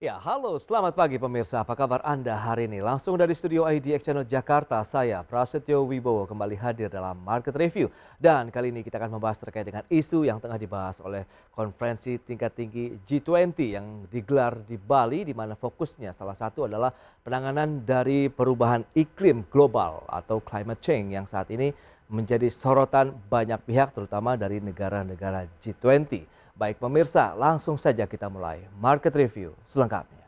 Ya, halo, selamat pagi pemirsa. Apa kabar Anda hari ini? Langsung dari studio IDX Channel Jakarta, saya Prasetyo Wibowo kembali hadir dalam Market Review. Dan kali ini kita akan membahas terkait dengan isu yang tengah dibahas oleh konferensi tingkat tinggi G20 yang digelar di Bali, di mana fokusnya salah satu adalah penanganan dari perubahan iklim global atau climate change yang saat ini menjadi sorotan banyak pihak, terutama dari negara-negara G20. Baik pemirsa, langsung saja kita mulai Market Review selengkapnya.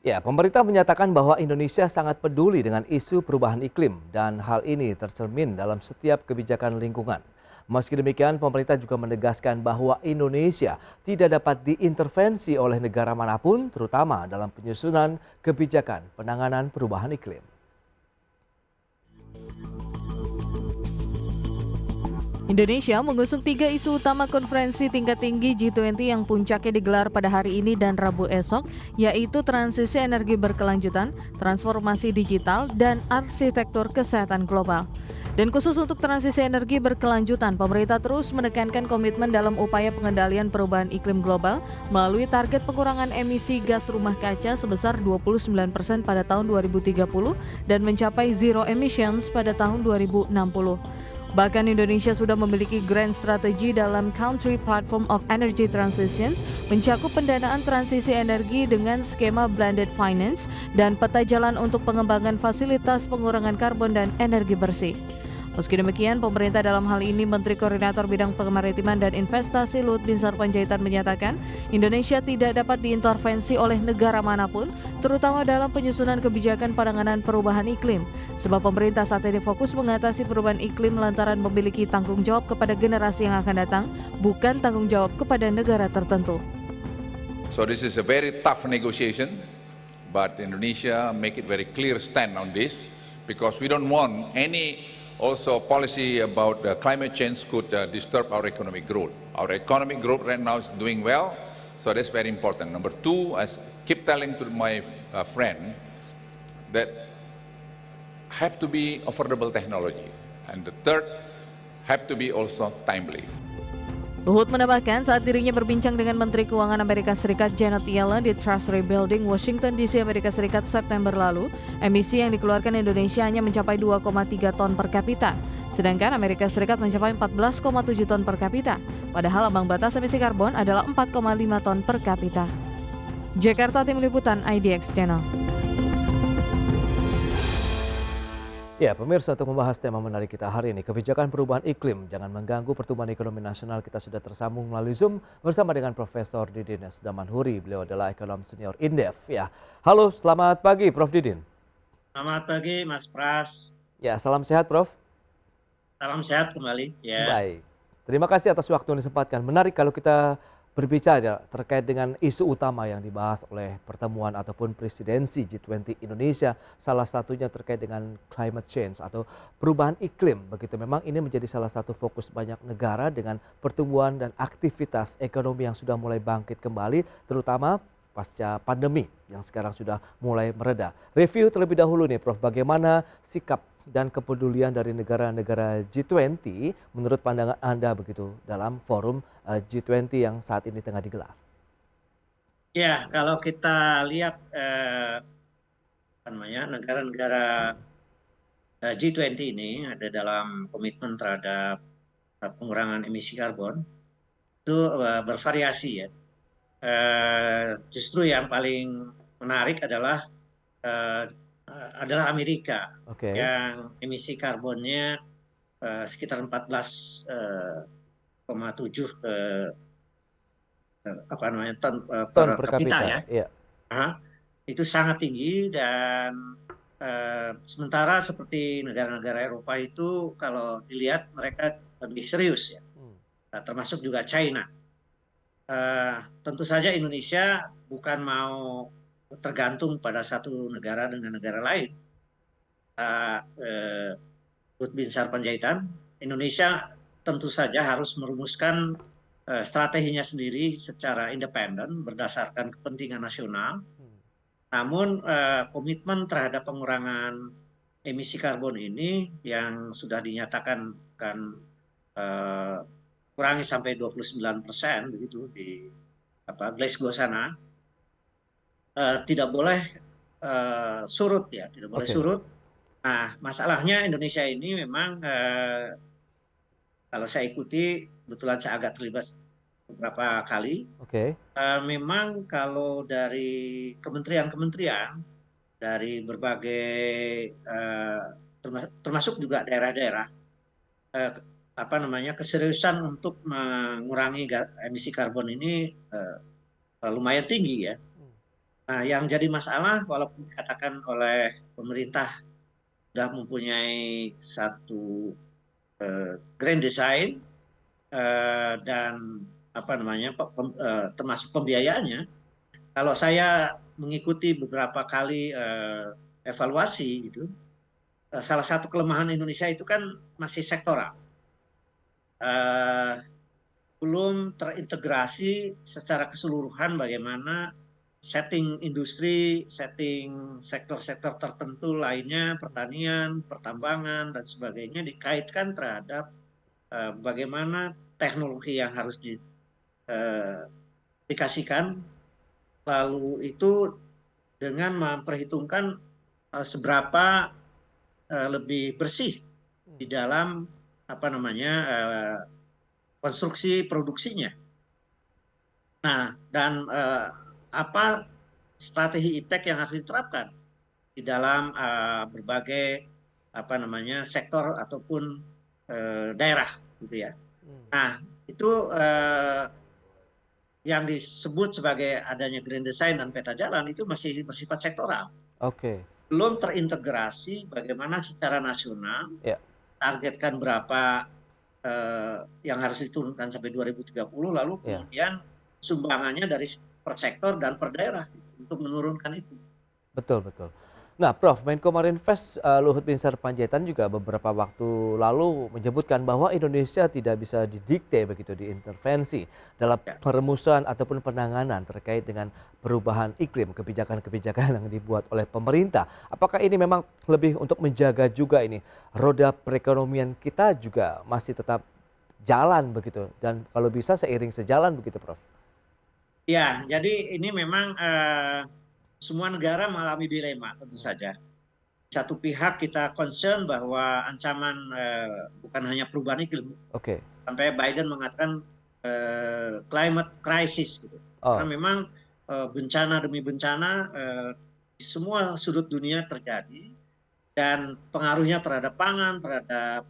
Ya, pemerintah menyatakan bahwa Indonesia sangat peduli dengan isu perubahan iklim dan hal ini tercermin dalam setiap kebijakan lingkungan. Meski demikian, pemerintah juga menegaskan bahwa Indonesia tidak dapat diintervensi oleh negara manapun, terutama dalam penyusunan kebijakan penanganan perubahan iklim. Indonesia mengusung 3 isu utama konferensi tingkat tinggi G20 yang puncaknya digelar pada hari ini dan Rabu esok, yaitu transisi energi berkelanjutan, transformasi digital, dan arsitektur kesehatan global. Dan khusus untuk transisi energi berkelanjutan, pemerintah terus menekankan komitmen dalam upaya pengendalian perubahan iklim global melalui target pengurangan emisi gas rumah kaca sebesar 29% pada tahun 2030 dan mencapai zero emissions pada tahun 2060. Bahkan Indonesia sudah memiliki grand strategi dalam Country Platform of Energy Transitions, mencakup pendanaan transisi energi dengan skema blended finance dan peta jalan untuk pengembangan fasilitas pengurangan karbon dan energi bersih. Meski demikian, pemerintah dalam hal ini Menteri Koordinator Bidang Kemaritiman dan Investasi Luhut Binsar Panjaitan menyatakan Indonesia tidak dapat diintervensi oleh negara manapun, terutama dalam penyusunan kebijakan penanganan perubahan iklim. Sebab pemerintah saat ini fokus mengatasi perubahan iklim lantaran memiliki tanggung jawab kepada generasi yang akan datang, bukan tanggung jawab kepada negara tertentu. So this is a very tough negotiation, but Indonesia make it very clear stand on this because we don't want any also policy about climate change could disturb our economic growth. Our economic growth right now is doing well, so that's very important. Number two, I keep telling to my friend that have to be affordable technology, and the third have to be also timely. Luhut menambahkan saat dirinya berbincang dengan Menteri Keuangan Amerika Serikat Janet Yellen di Treasury Building, Washington DC, Amerika Serikat September lalu, emisi yang dikeluarkan Indonesia hanya mencapai 2,3 ton per kapita, sedangkan Amerika Serikat mencapai 14,7 ton per kapita, padahal ambang batas emisi karbon adalah 4,5 ton per kapita. Jakarta, Tim Liputan IDX Channel. Ya, pemirsa, untuk membahas tema menarik kita hari ini, kebijakan perubahan iklim jangan mengganggu pertumbuhan ekonomi nasional, kita sudah tersambung melalui Zoom bersama dengan Profesor Didin S. Damanhuri. Beliau adalah ekonom senior Indef. Ya, halo, selamat pagi, Prof. Didin. Selamat pagi, Mas Pras. Ya, salam sehat, Prof. Salam sehat kembali. Ya. Baik, terima kasih atas waktu yang disempatkan. Menarik kalau kita berbicara terkait dengan isu utama yang dibahas oleh pertemuan ataupun presidensi G20 Indonesia, salah satunya terkait dengan climate change atau perubahan iklim. Begitu, memang ini menjadi salah satu fokus banyak negara dengan pertumbuhan dan aktivitas ekonomi yang sudah mulai bangkit kembali, terutama pasca pandemi yang sekarang sudah mulai mereda. Review terlebih dahulu nih, Prof, bagaimana sikap dan kepedulian dari negara-negara G20 menurut pandangan Anda begitu dalam forum G20 yang saat ini tengah digelar? Ya, kalau kita lihat negara-negara G20 ini ada dalam komitmen terhadap pengurangan emisi karbon itu bervariasi ya. Justru yang paling menarik adalah Amerika, yang emisi karbonnya sekitar 14,7 ton per kapita ya. Iya. Itu sangat tinggi dan sementara seperti negara-negara Eropa itu kalau dilihat mereka lebih serius ya, termasuk juga China. Tentu saja Indonesia bukan mau tergantung pada satu negara dengan negara lain. Luhut Binsar Panjaitan, Indonesia tentu saja harus merumuskan strateginya sendiri secara independen berdasarkan kepentingan nasional. Namun komitmen terhadap pengurangan emisi karbon ini yang sudah dinyatakan akan kurangi sampai 29% begitu di Glasgow sana. tidak boleh surut ya, tidak boleh Oke. surut. Nah, masalahnya Indonesia ini memang kalau saya ikuti, kebetulan saya agak terlibat beberapa kali. Oke. Memang kalau dari kementerian-kementerian, dari berbagai termasuk juga daerah-daerah, eh, apa namanya, keseriusan untuk mengurangi emisi karbon ini lumayan tinggi ya. Nah, yang jadi masalah walaupun dikatakan oleh pemerintah sudah mempunyai satu grand design dan apa namanya termasuk pembiayaannya. Kalau saya mengikuti beberapa kali evaluasi gitu, salah satu kelemahan Indonesia itu kan masih sektoral, belum terintegrasi secara keseluruhan bagaimana setting industri, setting sektor-sektor tertentu lainnya, pertanian, pertambangan dan sebagainya dikaitkan terhadap bagaimana teknologi yang harus dikasihkan, lalu itu dengan memperhitungkan seberapa lebih bersih di dalam apa namanya konstruksi produksinya. Nah, dan apa strategi ITEK yang harus diterapkan di dalam berbagai apa namanya sektor ataupun daerah gitu ya. Nah, itu yang disebut sebagai adanya grand design dan peta jalan itu masih bersifat sektoral. Oke. Belum terintegrasi bagaimana secara nasional targetkan berapa yang harus diturunkan sampai 2030, lalu kemudian sumbangannya dari per sektor dan per daerah untuk menurunkan itu. Betul, betul. Nah, Prof, Menko Marinvest Luhut Binsar Panjaitan juga beberapa waktu lalu menyebutkan bahwa Indonesia tidak bisa didikte begitu diintervensi dalam perumusan ataupun penanganan terkait dengan perubahan iklim, kebijakan-kebijakan yang dibuat oleh pemerintah. Apakah ini memang lebih untuk menjaga juga ini roda perekonomian kita juga masih tetap jalan begitu dan kalau bisa seiring sejalan begitu, Prof? Ya, jadi ini memang semua negara mengalami dilema tentu saja. Satu pihak kita concern bahwa ancaman bukan hanya perubahan iklim, sampai Biden mengatakan climate crisis, gitu. Karena memang bencana demi bencana di semua sudut dunia terjadi dan pengaruhnya terhadap pangan, terhadap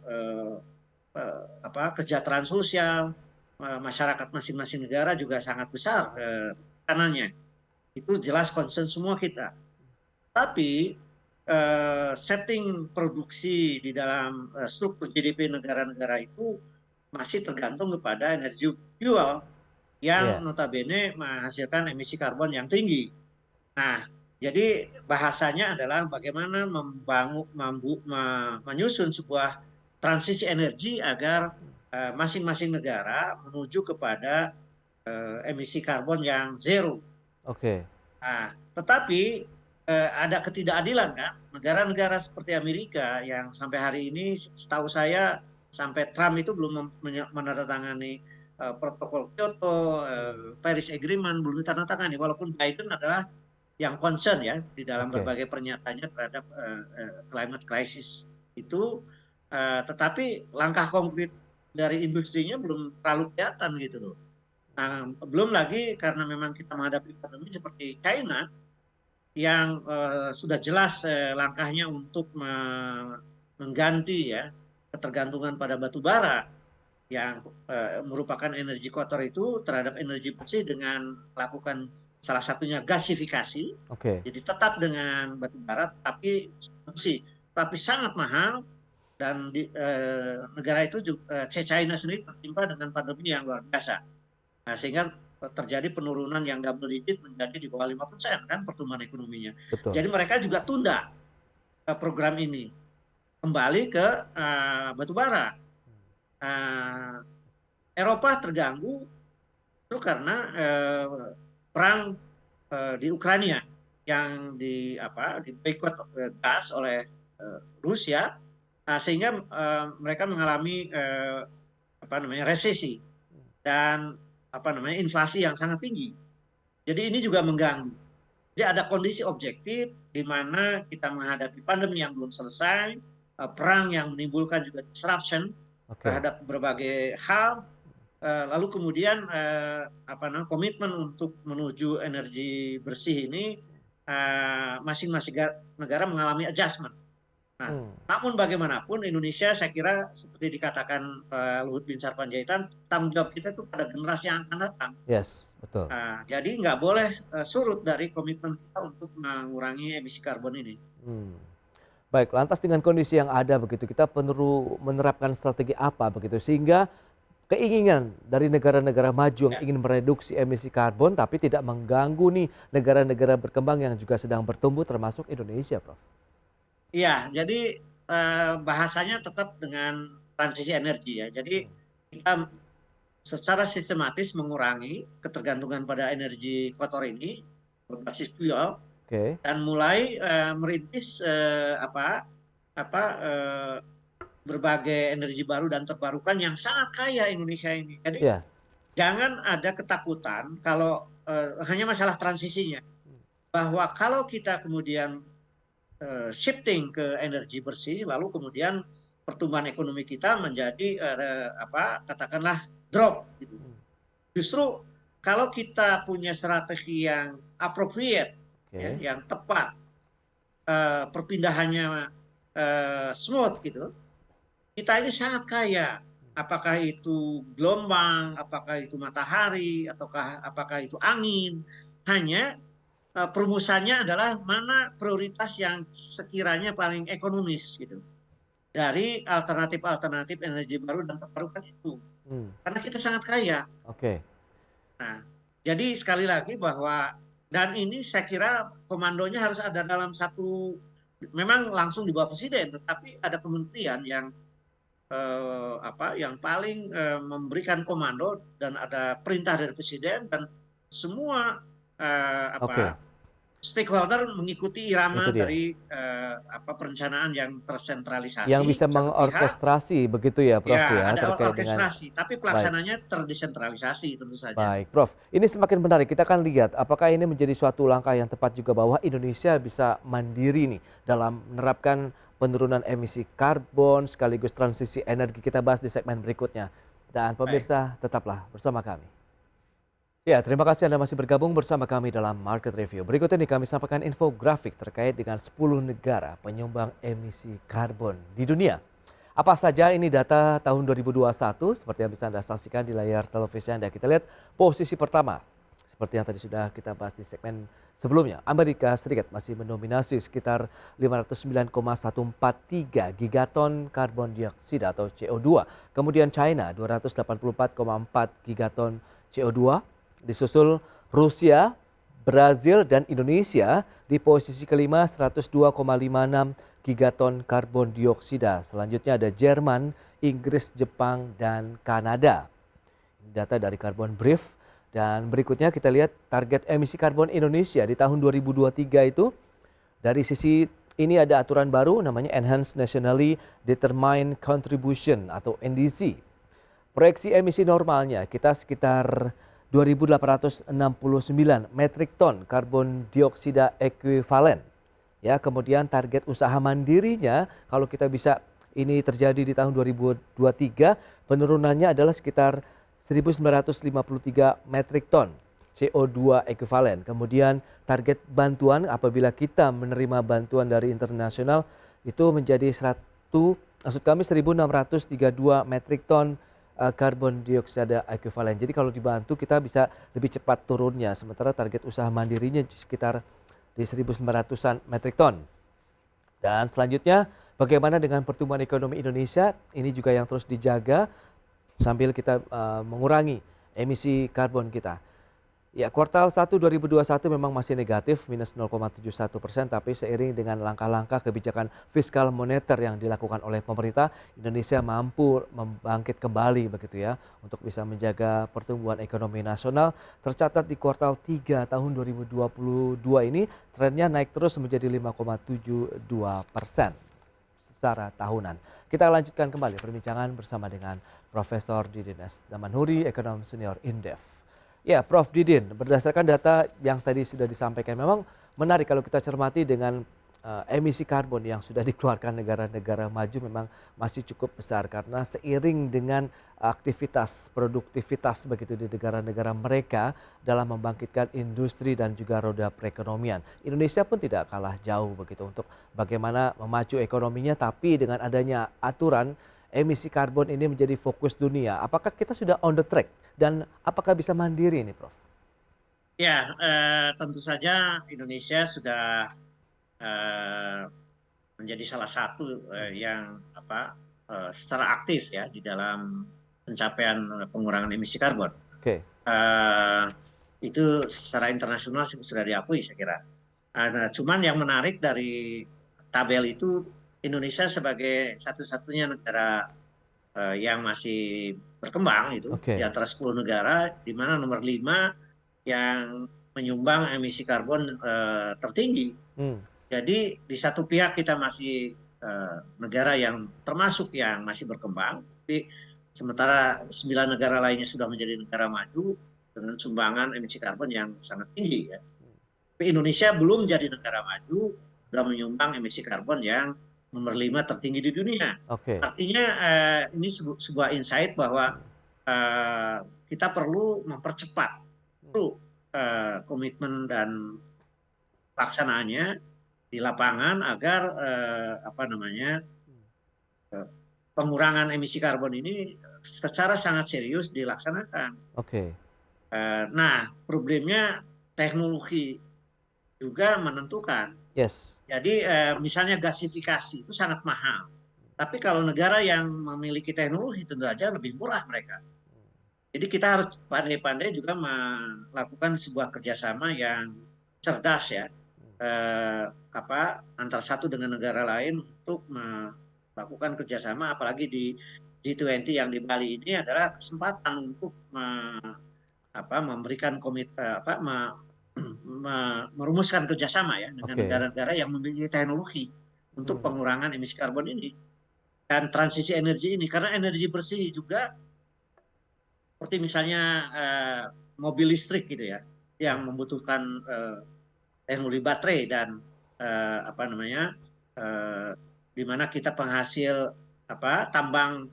kesejahteraan sosial masyarakat masing-masing negara juga sangat besar tekanannya. Itu jelas concern semua kita. Tapi setting produksi di dalam struktur GDP negara-negara itu masih tergantung kepada energi fuel yang notabene menghasilkan emisi karbon yang tinggi. Nah, jadi bahasanya adalah bagaimana menyusun sebuah transisi energi agar masing-masing negara menuju kepada emisi karbon yang zero. Nah, tetapi ada ketidakadilan kan, negara-negara seperti Amerika yang sampai hari ini setahu saya sampai Trump itu belum menandatangani protokol Kyoto, Paris Agreement belum ditandatangani, walaupun Biden adalah yang concern ya di dalam berbagai pernyataannya terhadap climate crisis itu, tetapi langkah konkret dari industrinya belum terlalu kelihatan gitu loh. Nah, belum lagi karena memang kita menghadapi pandemi seperti China yang sudah jelas langkahnya untuk mengganti ya ketergantungan pada batu bara yang merupakan energi kotor itu terhadap energi bersih dengan melakukan salah satunya gasifikasi. Jadi tetap dengan batu bara tapi bersih, tapi sangat mahal dan negara itu juga China sendiri tertimpa dengan pandemi yang luar biasa. Nah, sehingga terjadi penurunan yang double digit menjadi di bawah 5% kan pertumbuhan ekonominya. Jadi mereka juga tunda program ini kembali ke batubara. Eropa terganggu itu karena perang di Ukraina yang di boikot gas oleh Rusia, sehingga mereka mengalami resesi dan inflasi yang sangat tinggi. Jadi ini juga mengganggu. Jadi Jadi ada kondisi objektif di mana kita menghadapi pandemi yang belum selesai, perang yang menimbulkan juga disruption terhadap berbagai hal, lalu kemudian komitmen untuk menuju energi bersih ini masing-masing negara mengalami adjustment. Nah, namun bagaimanapun Indonesia saya kira seperti dikatakan Luhut Binsar Panjaitan, tanggung jawab kita itu pada generasi yang akan datang. Yes, betul. Jadi nggak boleh surut dari komitmen kita untuk mengurangi emisi karbon ini. Baik, lantas dengan kondisi yang ada begitu, kita perlu menerapkan strategi apa begitu sehingga keinginan dari negara-negara maju yang ingin mereduksi emisi karbon tapi tidak mengganggu nih negara-negara berkembang yang juga sedang bertumbuh termasuk Indonesia, Prof. Iya, jadi bahasanya tetap dengan transisi energi ya. Jadi kita secara sistematis mengurangi ketergantungan pada energi kotor ini berbasis fuel dan mulai merintis berbagai energi baru dan terbarukan yang sangat kaya Indonesia ini. Jadi jangan ada ketakutan kalau hanya masalah transisinya, bahwa kalau kita kemudian shifting ke energi bersih, lalu kemudian pertumbuhan ekonomi kita menjadi katakanlah drop gitu. Justru kalau kita punya strategi yang appropriate, yang tepat, perpindahannya smooth gitu, kita ini sangat kaya. Apakah itu gelombang, apakah itu matahari, ataukah apakah itu angin, hanya perumusannya adalah mana prioritas yang sekiranya paling ekonomis gitu dari alternatif energi baru dan terbarukan itu, karena kita sangat kaya. Nah, jadi sekali lagi bahwa dan ini saya kira komandonya harus ada dalam satu, memang langsung di bawah presiden, tetapi ada kementerian yang yang paling memberikan komando dan ada perintah dari presiden dan semua stakeholder mengikuti irama dari perencanaan yang tersentralisasi. Yang bisa mengorkestrasi begitu ya, Prof. Ya, ada orkestrasi, tapi pelaksananya terdesentralisasi tentu saja. Baik, Prof. Ini semakin menarik. Kita akan lihat apakah ini menjadi suatu langkah yang tepat juga bahwa Indonesia bisa mandiri nih dalam menerapkan penurunan emisi karbon sekaligus transisi energi. Kita bahas di segmen berikutnya. Dan pemirsa, tetaplah bersama kami. Ya, terima kasih Anda masih bergabung bersama kami dalam Market Review. Berikut ini kami sampaikan infografik terkait dengan 10 negara penyumbang emisi karbon di dunia. Apa saja ini data tahun 2021 seperti yang bisa Anda saksikan di layar televisi Anda. Kita lihat posisi pertama. Seperti yang tadi sudah kita bahas di segmen sebelumnya. Amerika Serikat masih mendominasi sekitar 509,143 gigaton karbon dioksida atau CO2. Kemudian China 284,4 gigaton CO2. Disusul Rusia, Brazil, dan Indonesia di posisi kelima 102,56 gigaton karbon dioksida. Selanjutnya ada Jerman, Inggris, Jepang, dan Kanada. Data dari Carbon Brief. Dan berikutnya kita lihat target emisi karbon Indonesia di tahun 2023 itu. Dari sisi ini ada aturan baru namanya Enhanced Nationally Determined Contribution atau NDC. Proyeksi emisi normalnya kita sekitar 2.869 metrik ton karbon dioksida ekuivalen. Ya, kemudian target usaha mandirinya kalau kita bisa ini terjadi di tahun 2023, penurunannya adalah sekitar 1.953 metrik ton CO2 ekuivalen. Kemudian target bantuan apabila kita menerima bantuan dari internasional itu menjadi 1.632 metrik ton karbon dioksida ekuivalen. Jadi kalau dibantu kita bisa lebih cepat turunnya. Sementara target usaha mandirinya sekitar di 1.900-an metrik ton. Dan selanjutnya bagaimana dengan pertumbuhan ekonomi Indonesia? Ini juga yang terus dijaga sambil kita mengurangi emisi karbon kita. Ya, kuartal 1 2021 memang masih negatif minus 0,71%, tapi seiring dengan langkah-langkah kebijakan fiskal moneter yang dilakukan oleh pemerintah, Indonesia mampu membangkit kembali begitu ya untuk bisa menjaga pertumbuhan ekonomi nasional. Tercatat di kuartal 3 tahun 2022 ini trennya naik terus menjadi 5,72% secara tahunan. Kita lanjutkan kembali perbincangan bersama dengan Profesor Didin S. Damanhuri, ekonom senior Indef. Ya, Prof. Didin, berdasarkan data yang tadi sudah disampaikan, memang menarik kalau kita cermati dengan emisi karbon yang sudah dikeluarkan negara-negara maju memang masih cukup besar karena seiring dengan aktivitas produktivitas begitu di negara-negara mereka dalam membangkitkan industri dan juga roda perekonomian. Indonesia pun tidak kalah jauh begitu untuk bagaimana memacu ekonominya, tapi dengan adanya aturan emisi karbon ini menjadi fokus dunia. Apakah kita sudah on the track dan apakah bisa mandiri ini, Prof? Ya, tentu saja Indonesia sudah menjadi salah satu yang secara aktif ya di dalam pencapaian pengurangan emisi karbon. Oke. Itu secara internasional sudah diakui saya kira. Nah, cuman yang menarik dari tabel itu Indonesia sebagai satu-satunya negara yang masih berkembang itu di antara 10 negara, di mana nomor 5 yang menyumbang emisi karbon tertinggi. Jadi di satu pihak kita masih negara yang termasuk yang masih berkembang, tapi sementara 9 negara lainnya sudah menjadi negara maju dengan sumbangan emisi karbon yang sangat tinggi. Ya. Tapi Indonesia belum jadi negara maju, sudah menyumbang emisi karbon yang nomor 5 tertinggi di dunia. Artinya ini sebuah insight bahwa kita perlu mempercepat komitmen dan pelaksanaannya di lapangan agar pengurangan emisi karbon ini secara sangat serius dilaksanakan. Nah, problemnya teknologi juga menentukan. Jadi misalnya gasifikasi itu sangat mahal. Tapi kalau negara yang memiliki teknologi tentu saja lebih murah mereka. Jadi kita harus pandai-pandai juga melakukan sebuah kerjasama yang cerdas ya. Antara satu dengan negara lain untuk melakukan kerjasama, apalagi di G20 yang di Bali ini adalah kesempatan untuk memberikan merumuskan kerjasama ya dengan negara-negara yang memiliki teknologi untuk pengurangan emisi karbon ini dan transisi energi ini, karena energi bersih juga seperti misalnya mobil listrik gitu ya yang membutuhkan teknologi baterai dan di mana kita penghasil tambang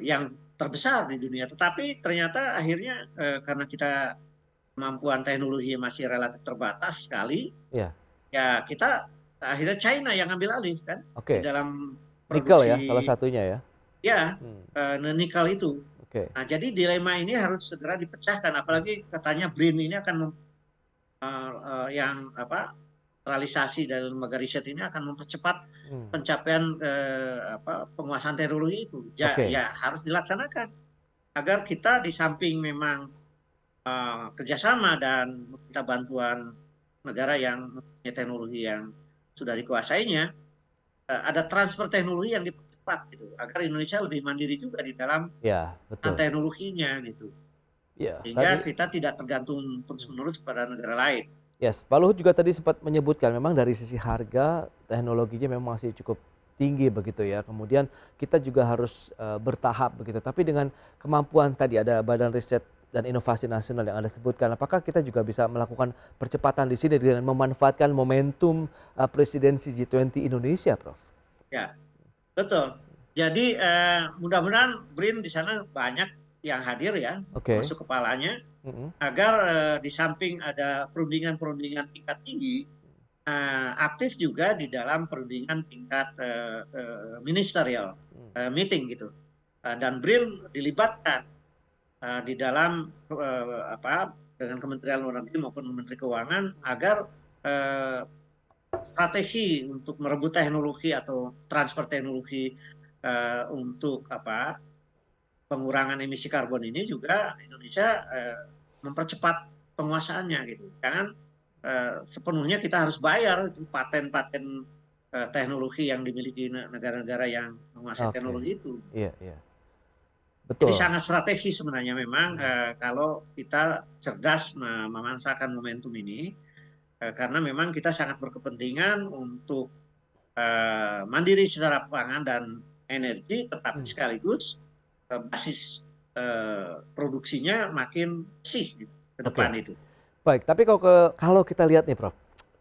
yang terbesar di dunia, tetapi ternyata akhirnya karena kita kemampuan teknologi masih relatif terbatas sekali, ya kita akhirnya China yang ambil alih kan di dalam produksi. Nikel ya salah satunya ya. Ya, nikel itu. Nah, jadi dilema ini harus segera dipecahkan, apalagi katanya BRIN ini akan realisasi dari lembaga riset ini akan mempercepat pencapaian penguasaan teknologi itu. Ya harus dilaksanakan agar kita di samping memang kerjasama dan minta bantuan negara yang mempunyai teknologi yang sudah dikuasainya, ada transfer teknologi yang dipercepat gitu, agar Indonesia lebih mandiri juga di dalam teknologinya gitu. Sehingga kita tidak tergantung terus-menerus pada negara lain. Pak Luhut juga tadi sempat menyebutkan memang dari sisi harga teknologinya memang masih cukup tinggi begitu ya. Kemudian kita juga harus bertahap begitu. Tapi dengan kemampuan tadi ada Badan Riset dan Inovasi Nasional yang Anda sebutkan, apakah kita juga bisa melakukan percepatan di sini dengan memanfaatkan momentum presidensi G20 Indonesia, Prof? Ya, betul. Jadi mudah-mudahan BRIN di sana banyak yang hadir ya, masuk kepalanya, agar di samping ada perundingan-perundingan tingkat tinggi, aktif juga di dalam perundingan tingkat ministerial meeting gitu, dan BRIN dilibatkan di dalam dengan Kementerian Luar Negeri maupun Menteri Keuangan agar strategi untuk merebut teknologi atau transfer teknologi untuk pengurangan emisi karbon ini juga Indonesia mempercepat penguasaannya gitu. Jangan sepenuhnya kita harus bayar itu paten-paten teknologi yang dimiliki negara-negara yang menguasai teknologi itu. Betul. Jadi sangat strategis sebenarnya memang kalau kita cerdas memanfaatkan momentum ini, karena memang kita sangat berkepentingan untuk mandiri secara pangan dan energi, tetapi sekaligus basis produksinya makin bersih ke depan itu. Baik, tapi kalau kita lihat nih Prof,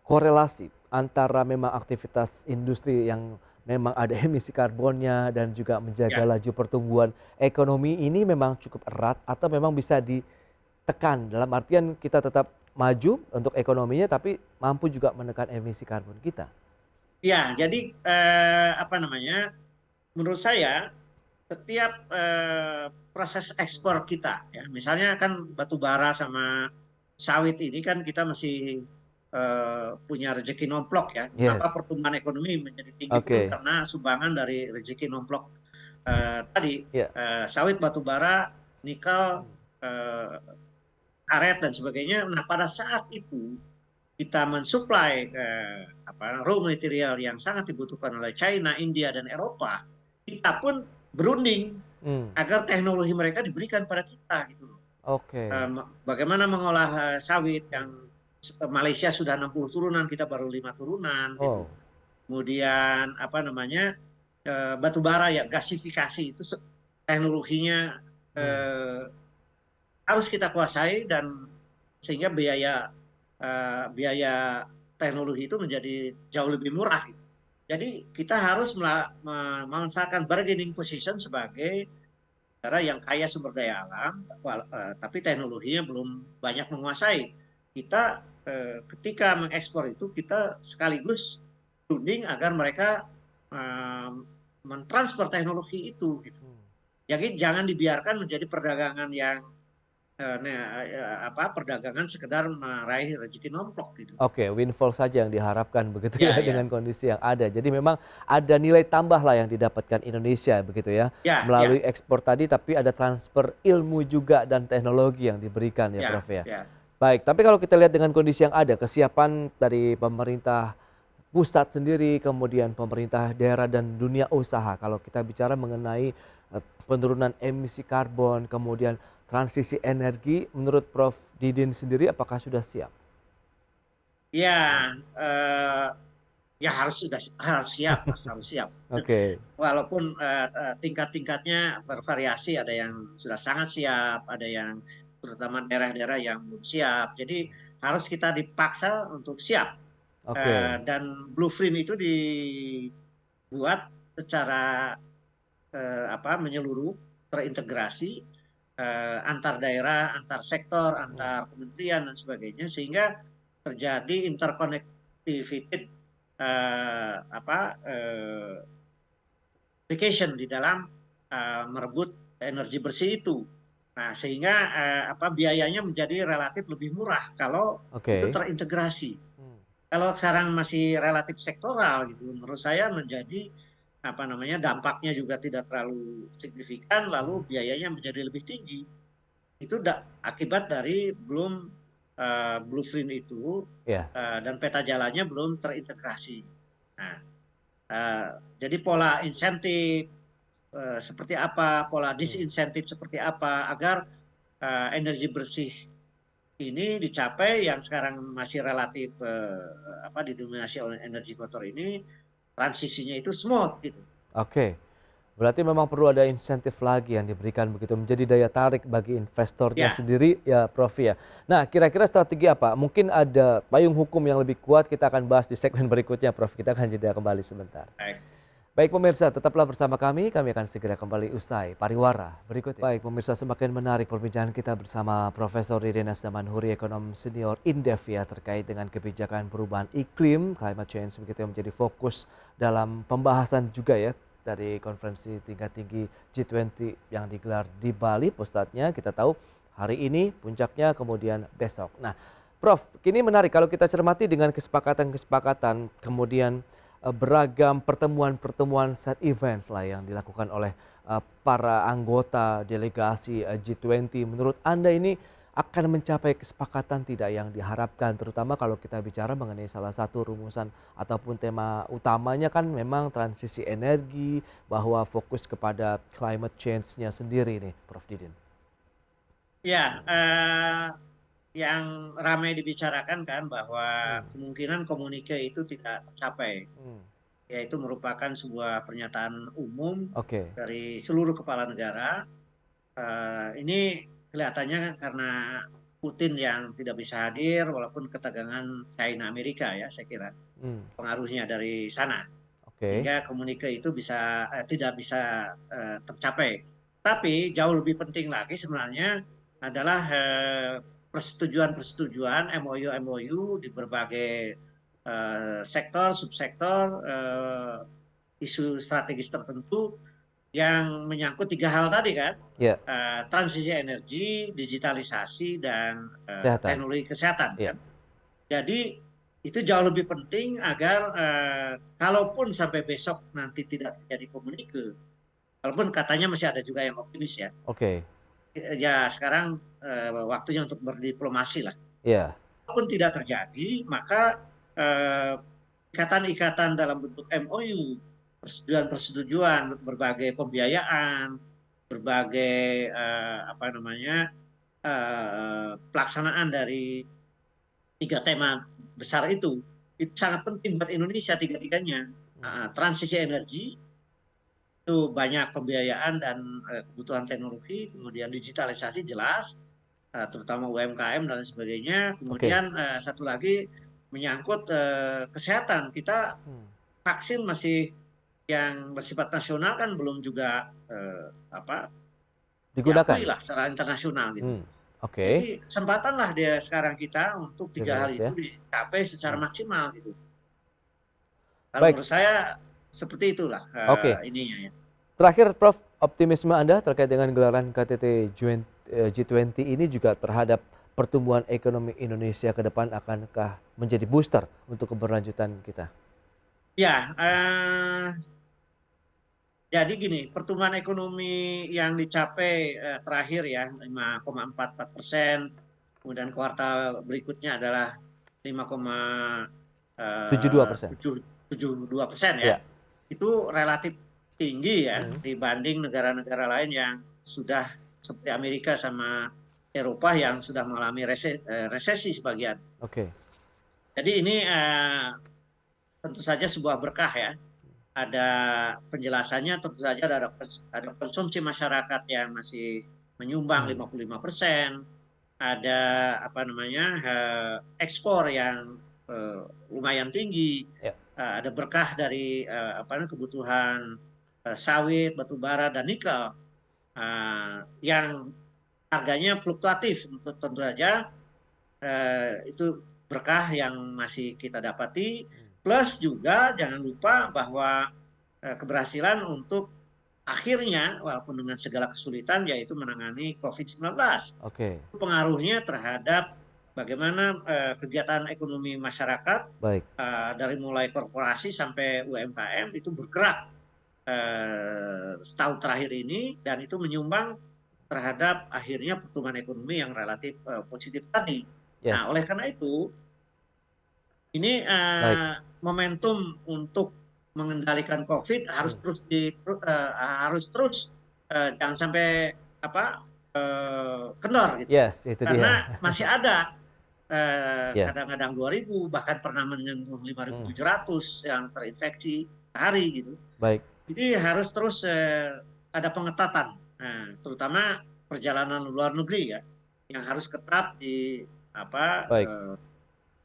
korelasi antara memang aktivitas industri yang memang ada emisi karbonnya dan juga menjaga Ya. laju pertumbuhan ekonomi ini memang cukup erat atau memang bisa ditekan dalam artian kita tetap maju untuk ekonominya tapi mampu juga menekan emisi karbon kita? Ya, jadi apa namanya? Menurut saya setiap proses ekspor kita, ya, misalnya kan batu bara sama sawit ini kan kita masih punya rezeki nomplok ya. Yes, Kenapa pertumbuhan ekonomi menjadi tinggi pun oke. karena sumbangan dari rezeki nomplok tadi Ya. sawit, batu bara, nikel, eh, karet dan sebagainya. Nah, pada saat itu kita mensuplai raw material yang sangat dibutuhkan oleh China, India, dan Eropa, kita pun berunding Hmm, agar teknologi mereka diberikan pada kita gitu loh. oke. Bagaimana mengolah sawit yang Malaysia sudah 60 turunan, kita baru 5 turunan gitu. Oh. Kemudian apa namanya batu bara ya gasifikasi itu teknologinya Hmm. harus kita kuasai dan sehingga biaya teknologi itu menjadi jauh lebih murah. Gitu. Jadi kita harus memanfaatkan bargaining position sebagai negara yang kaya sumber daya alam, tapi teknologinya belum banyak menguasai. Kita ketika mengekspor itu kita sekaligus tuding agar mereka eh, mentransfer teknologi itu. Gitu. Jadi jangan dibiarkan menjadi perdagangan yang perdagangan sekedar meraih rezeki nomplok gitu. Oke, windfall saja yang diharapkan begitu ya Ya, ya, dengan kondisi yang ada. Jadi memang ada nilai tambah lah yang didapatkan Indonesia begitu ya ya, ya, melalui ekspor tadi, tapi ada transfer ilmu juga dan teknologi yang diberikan ya, ya, Prof ya. ya. Baik, tapi kalau kita lihat dengan kondisi yang ada, kesiapan dari pemerintah pusat sendiri, kemudian pemerintah daerah dan dunia usaha. Kalau kita bicara mengenai penurunan emisi karbon, kemudian transisi energi, menurut Prof Didin sendiri apakah sudah siap? Ya, harus siap, harus siap. Oke. Walaupun tingkat-tingkatnya bervariasi, ada yang sudah sangat siap, ada yang terutama daerah-daerah yang belum siap. Jadi harus kita dipaksa untuk siap. Oke. Dan blueprint itu dibuat secara menyeluruh, terintegrasi antar daerah, antar sektor, antar kementerian dan sebagainya, sehingga terjadi interconnectivity application di dalam merebut energi bersih itu. Nah, sehingga biayanya menjadi relatif lebih murah kalau itu Oke. terintegrasi. Kalau sekarang masih relatif sektoral gitu, menurut saya menjadi dampaknya juga tidak terlalu signifikan, lalu biayanya menjadi lebih tinggi. Itu akibat dari belum blueprint itu Ya. dan peta jalannya belum terintegrasi. Nah, jadi pola insentif seperti apa, pola disinsentif seperti apa agar energi bersih ini dicapai yang sekarang masih relatif didominasi oleh energi kotor ini, transisinya itu smooth gitu. Oke. Berarti memang perlu ada insentif lagi yang diberikan begitu menjadi daya tarik bagi investornya Ya, sendiri ya Prof ya. Nah, kira-kira strategi apa? Mungkin ada payung hukum yang lebih kuat, kita akan bahas di segmen berikutnya Prof. Kita akan jeda kembali sebentar. baik. Baik pemirsa, tetaplah bersama kami akan segera kembali usai pariwara berikut. Baik pemirsa, semakin menarik perbincangan kita bersama Profesor Ridena Damanhuri, ekonom senior Indef ya, terkait dengan kebijakan perubahan iklim, climate change begitu yang menjadi fokus dalam pembahasan juga ya dari konferensi tingkat tinggi G20 yang digelar di Bali. Pusatnya kita tahu hari ini, puncaknya kemudian besok. Nah, Prof, kini menarik kalau kita cermati dengan kesepakatan-kesepakatan kemudian beragam pertemuan-pertemuan side events lah yang dilakukan oleh para anggota delegasi G20. Menurut Anda ini akan mencapai kesepakatan tidak yang diharapkan, terutama kalau kita bicara mengenai salah satu rumusan ataupun tema utamanya kan memang transisi energi, bahwa fokus kepada climate change-nya sendiri nih, Prof Didin. Ya, yang ramai dibicarakan kan bahwa kemungkinan komunike itu tidak tercapai, yaitu merupakan sebuah pernyataan umum dari seluruh kepala negara. Ini kelihatannya karena Putin yang tidak bisa hadir, walaupun ketegangan China Amerika ya, saya kira pengaruhnya dari sana, sehingga komunike itu tidak bisa tercapai. Tapi jauh lebih penting lagi sebenarnya adalah persetujuan MOU di berbagai sektor, subsektor, isu strategis tertentu yang menyangkut 3 hal tadi kan, transisi energi, digitalisasi, dan teknologi kesehatan. Kan? Jadi itu jauh lebih penting agar kalaupun sampai besok nanti tidak terjadi komunike, walaupun katanya masih ada juga yang optimis ya. Ya sekarang waktunya untuk berdiplomasi lah. Walaupun tidak terjadi, maka ikatan-ikatan dalam bentuk MOU, persetujuan berbagai pembiayaan, berbagai pelaksanaan dari 3 tema besar itu sangat penting buat Indonesia tiga-tiganya. Transisi energi itu banyak pembiayaan dan kebutuhan teknologi, kemudian digitalisasi jelas, terutama UMKM dan sebagainya. Kemudian satu lagi menyangkut kesehatan. Kita vaksin masih yang bersifat nasional kan belum juga digunakan lah secara internasional gitu. Jadi kesempatan lah dia sekarang kita untuk 3 hal itu dicapai secara maksimal gitu. Kalau menurut saya seperti itulah ininya ya. Terakhir Prof, optimisme Anda terkait dengan gelaran KTT G20 ini juga terhadap pertumbuhan ekonomi Indonesia ke depan akankah menjadi booster untuk keberlanjutan kita? Ya, jadi gini, pertumbuhan ekonomi yang dicapai terakhir ya 5,44%, kemudian kuartal berikutnya adalah 5,72% ya. Itu relatif tinggi ya dibanding negara-negara lain yang sudah seperti Amerika sama Eropa yang sudah mengalami resesi sebagian. Jadi ini tentu saja sebuah berkah ya. Ada penjelasannya, tentu saja ada konsumsi masyarakat yang masih menyumbang 55%, ada ekspor yang lumayan tinggi, ada berkah dari kebutuhan sawit, batu bara, dan nikel yang harganya fluktuatif. Tentu saja itu berkah yang masih kita dapati. Plus juga jangan lupa bahwa keberhasilan untuk akhirnya walaupun dengan segala kesulitan yaitu menangani COVID-19. Pengaruhnya terhadap bagaimana kegiatan ekonomi masyarakat dari mulai korporasi sampai UMKM itu bergerak setahun terakhir ini, dan itu menyumbang terhadap akhirnya pertumbuhan ekonomi yang relatif positif tadi. Nah, oleh karena itu ini momentum untuk mengendalikan COVID harus terus jangan sampai kendor gitu. Itu karena dia. masih ada kadang-kadang 2.000 bahkan pernah menyentuh 5.700 yang terinfeksi sehari gitu. Jadi harus terus ada pengetatan, terutama perjalanan luar negeri ya, yang harus ketat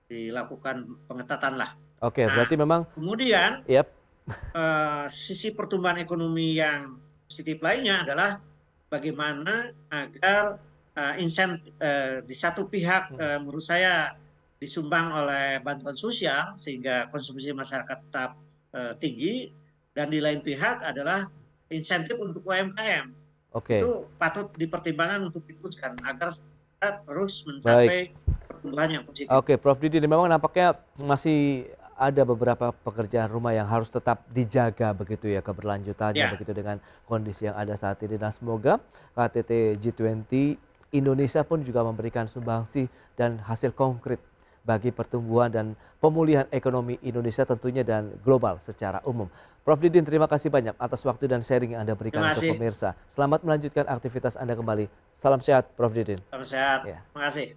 dilakukan pengetatan lah. Berarti memang kemudian sisi pertumbuhan ekonomi yang positif lainnya adalah bagaimana agar insentif di satu pihak menurut saya disumbang oleh bantuan sosial sehingga konsumsi masyarakat tetap tinggi, dan di lain pihak adalah insentif untuk UMKM. Itu patut dipertimbangkan untuk diteruskan agar kita terus mencapai pertumbuhan yang positif. Prof Didi, memang nampaknya masih ada beberapa pekerjaan rumah yang harus tetap dijaga begitu ya keberlanjutannya begitu dengan kondisi yang ada saat ini, dan semoga KTT G20 Indonesia pun juga memberikan sumbangsi dan hasil konkret bagi pertumbuhan dan pemulihan ekonomi Indonesia tentunya dan global secara umum. Prof Didin, terima kasih banyak atas waktu dan sharing yang Anda berikan untuk pemirsa. Selamat melanjutkan aktivitas Anda kembali. Salam sehat, Prof Didin. Salam sehat. Terima kasih.